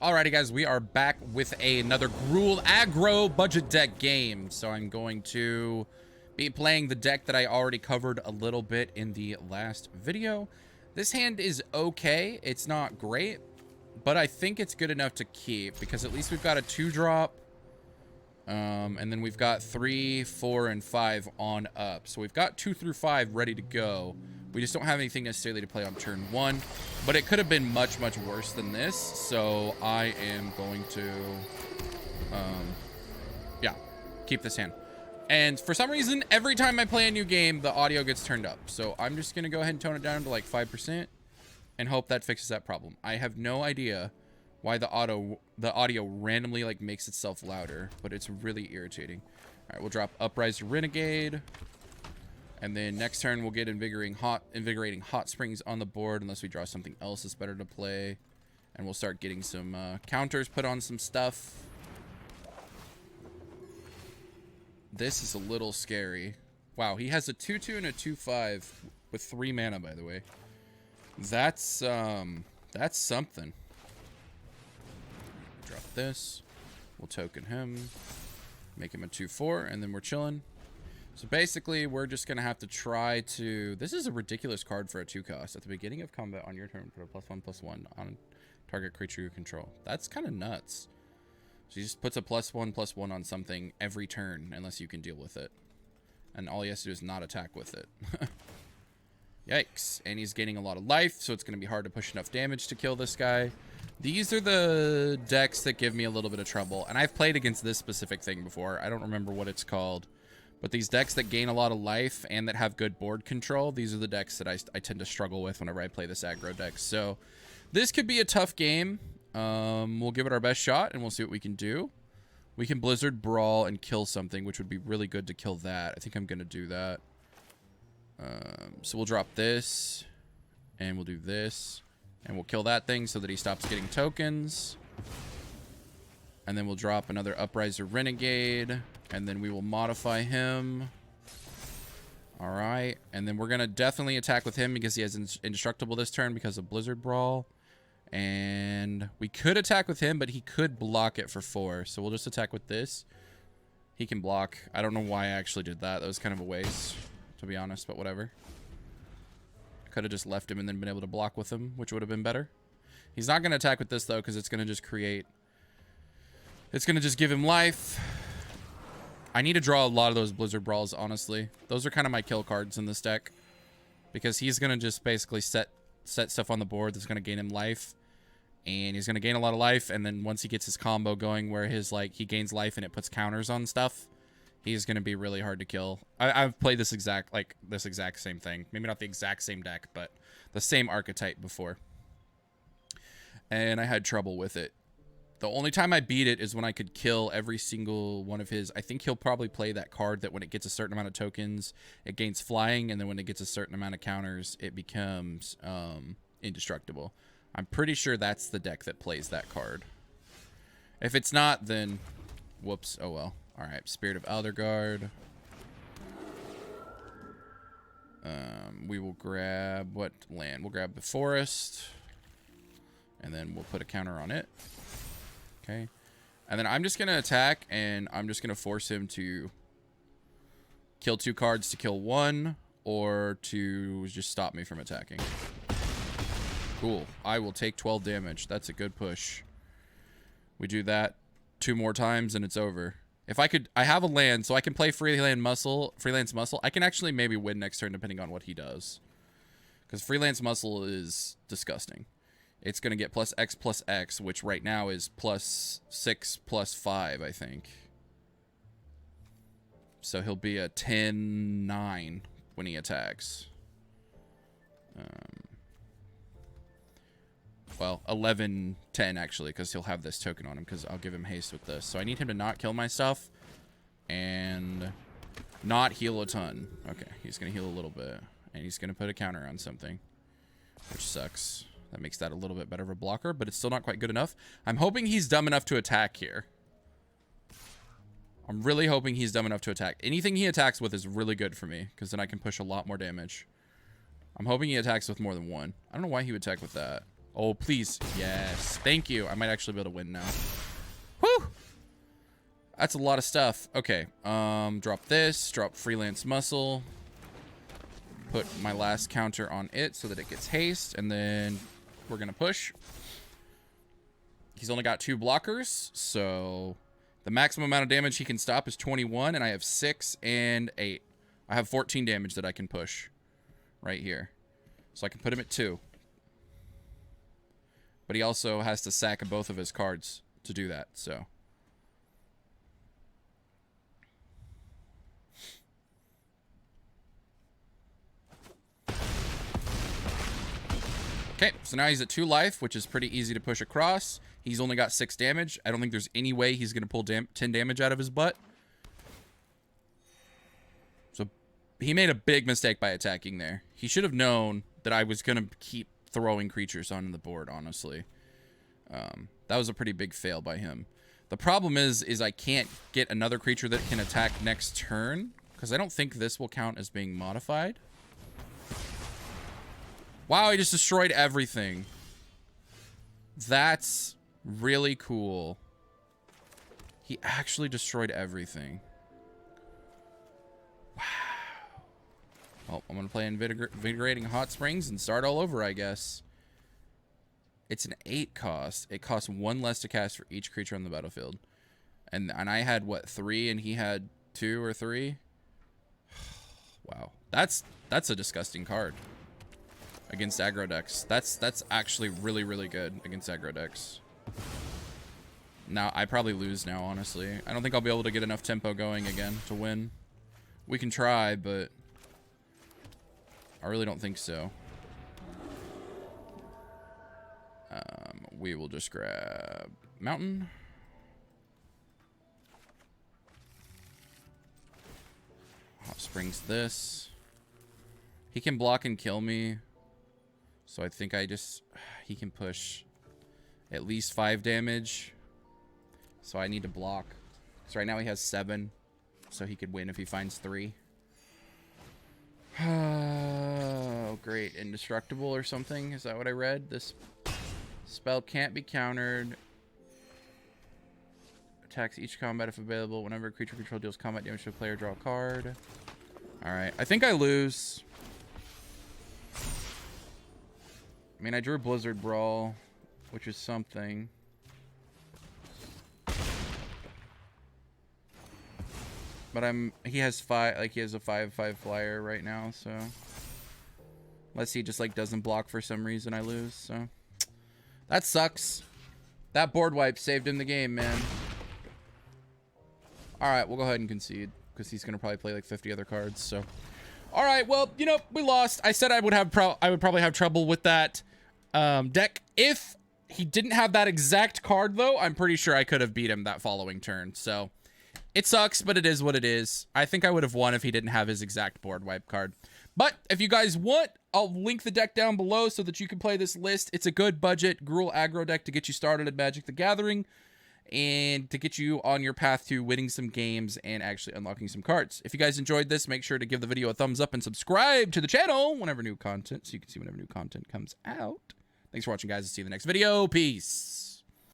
Alrighty guys, we are back with another Gruul aggro budget deck game. So I'm going to be playing the deck that I already covered a little bit in the last video. This hand is okay. It's not great, but I think it's good enough to keep because at least we've got a 2-drop. And then we've got 3, 4, and 5 on up. So we've got 2 through 5 ready to go. We just don't have anything necessarily to play on turn 1. But it could have been much, much worse than this. So I am going to, yeah, keep this hand. And for some reason, every time I play a new game, the audio gets turned up. So I'm just going to go ahead and tone it down to like 5% and hope that fixes that problem. I have no idea why the audio randomly like makes itself louder, but it's really irritating. All right, we'll drop Upriser Renegade, and then next turn we'll get Invigorating Hot Springs on the board unless we draw something else that's better to play, and we'll start getting some counters put on some stuff. This is a little scary. Wow, he has a 2/2 and a 2/5 with 3 mana, by the way. That's something. Drop this. We'll token him. Make him a 2/4, and then we're chilling. So basically, we're just going to have to try to... This is a ridiculous card for a 2-cost. At the beginning of combat on your turn, put a +1/+1 on target creature you control. That's kind of nuts. So he just puts a +1/+1 on something every turn, unless you can deal with it. And all he has to do is not attack with it. Yikes. And he's gaining a lot of life, so it's going to be hard to push enough damage to kill this guy. These are the decks that give me a little bit of trouble. And I've played against this specific thing before. I don't remember what it's called. But these decks that gain a lot of life and that have good board control, these are the decks that I tend to struggle with whenever I play this aggro deck. So this could be a tough game. We'll give it our best shot and we'll see what we can do. We can Blizzard Brawl and kill something, which would be really good to kill that. I think I'm going to do that. So we'll drop this and we'll do this. And we'll kill that thing so that he stops getting tokens. And then we'll drop another Upriser Renegade. And then we will modify him. Alright. And then we're going to definitely attack with him because he has Indestructible this turn because of Blizzard Brawl. And we could attack with him, but he could block it for 4. So we'll just attack with this. He can block. I don't know why I actually did that. That was kind of a waste, to be honest, but whatever. Could have just left him and then been able to block with him, which would have been better. He's not going to attack with this, though, because it's going to just create... It's going to just give him life. I need to draw a lot of those Blizzard Brawls, honestly. Those are kind of my kill cards in this deck. Because he's going to just basically set stuff on the board that's going to gain him life. And he's going to gain a lot of life, and then once he gets his combo going where his, like, he gains life and it puts counters on stuff, he's going to be really hard to kill. I've played this exact same thing. Maybe not the exact same deck, but the same archetype before. And I had trouble with it. The only time I beat it is when I could kill every single one of his... I think he'll probably play that card that when it gets a certain amount of tokens, it gains flying, and then when it gets a certain amount of counters, it becomes indestructible. I'm pretty sure that's the deck that plays that card. If it's not, then... Whoops. Oh, well. Alright, Spirit of Aldergard. We will grab... What land? We'll grab the forest. And then we'll put a counter on it. Okay. And then I'm just going to attack, and I'm just going to force him to kill 2 cards to kill 1, or to just stop me from attacking. Cool. I will take 12 damage. That's a good push. We do that 2 more times, and it's over. If I could, I have a land, so I can play Freelance Muscle. I can actually maybe win next turn depending on what he does. Because Freelance Muscle is disgusting. It's going to get +X+X, which right now is +6+5, I think. So he'll be a 10-9 when he attacks. Well, 11-10 actually, because he'll have this token on him, because I'll give him haste with this. So I need him to not kill my stuff and not heal a ton. Okay, he's going to heal a little bit, and he's going to put a counter on something, which sucks. That makes that a little bit better of a blocker, but it's still not quite good enough. I'm hoping he's dumb enough to attack here. I'm really hoping he's dumb enough to attack. Anything he attacks with is really good for me, because then I can push a lot more damage. I'm hoping he attacks with more than 1. I don't know why he would attack with that. Oh, please. Yes. Thank you. I might actually be able to win now. Whew. That's a lot of stuff. Okay. Drop this. Drop Freelance Muscle. Put my last counter on it so that it gets haste. And then we're going to push. He's only got 2 blockers. So the maximum amount of damage he can stop is 21. And I have 6 and 8. I have 14 damage that I can push right here. So I can put him at 2. But he also has to sack both of his cards to do that, so. Okay, so now he's at 2 life, which is pretty easy to push across. He's only got 6 damage. I don't think there's any way he's going to pull 10 damage out of his butt. So he made a big mistake by attacking there. He should have known that I was going to keep throwing creatures on the board, honestly. That was a pretty big fail by him. The problem is I can't get another creature that can attack next turn, because I don't think this will count as being modified. Wow, he just destroyed everything. That's really cool. He actually destroyed everything. Wow. Well, I'm going to play Invigorating Hot Springs and start all over, I guess. It's an 8 cost. It costs 1 less to cast for each creature on the battlefield. And I had, what, 3 and he had 2 or 3? Wow. That's a disgusting card against aggro decks. That's actually really, really good against aggro decks. Now, I probably lose now, honestly. I don't think I'll be able to get enough tempo going again to win. We can try, but I really don't think so. We will just grab Mountain. Hot Springs this. He can block and kill me. So I think he can push at least 5 damage. So I need to block. So right now he has 7. So he could win if he finds 3. Oh, great. Indestructible or something? Is that what I read? This spell can't be countered. Attacks each combat if available. Whenever a creature control deals combat damage to a player, draw a card. Alright. I think I lose. I mean, I drew Blizzard Brawl, which is something. But he has 5, like he has a 5/5 flyer right now, so unless he just like doesn't block for some reason, I lose. So that sucks. That board wipe saved him the game, man. All right, we'll go ahead and concede because he's gonna probably play like 50 other cards. So, all right, well, you know, we lost. I said I would probably have trouble with that deck if he didn't have that exact card, though. I'm pretty sure I could have beat him that following turn. So it sucks, but it is what it is. I think I would have won if he didn't have his exact board wipe card. But if you guys want, I'll link the deck down below so that you can play this list. It's a good budget Gruul aggro deck to get you started at Magic the Gathering and to get you on your path to winning some games and actually unlocking some cards. If you guys enjoyed this, make sure to give the video a thumbs up and subscribe to the channel whenever new content, so you can see whenever new content comes out. Thanks for watching, guys. I'll see you in the next video. Peace.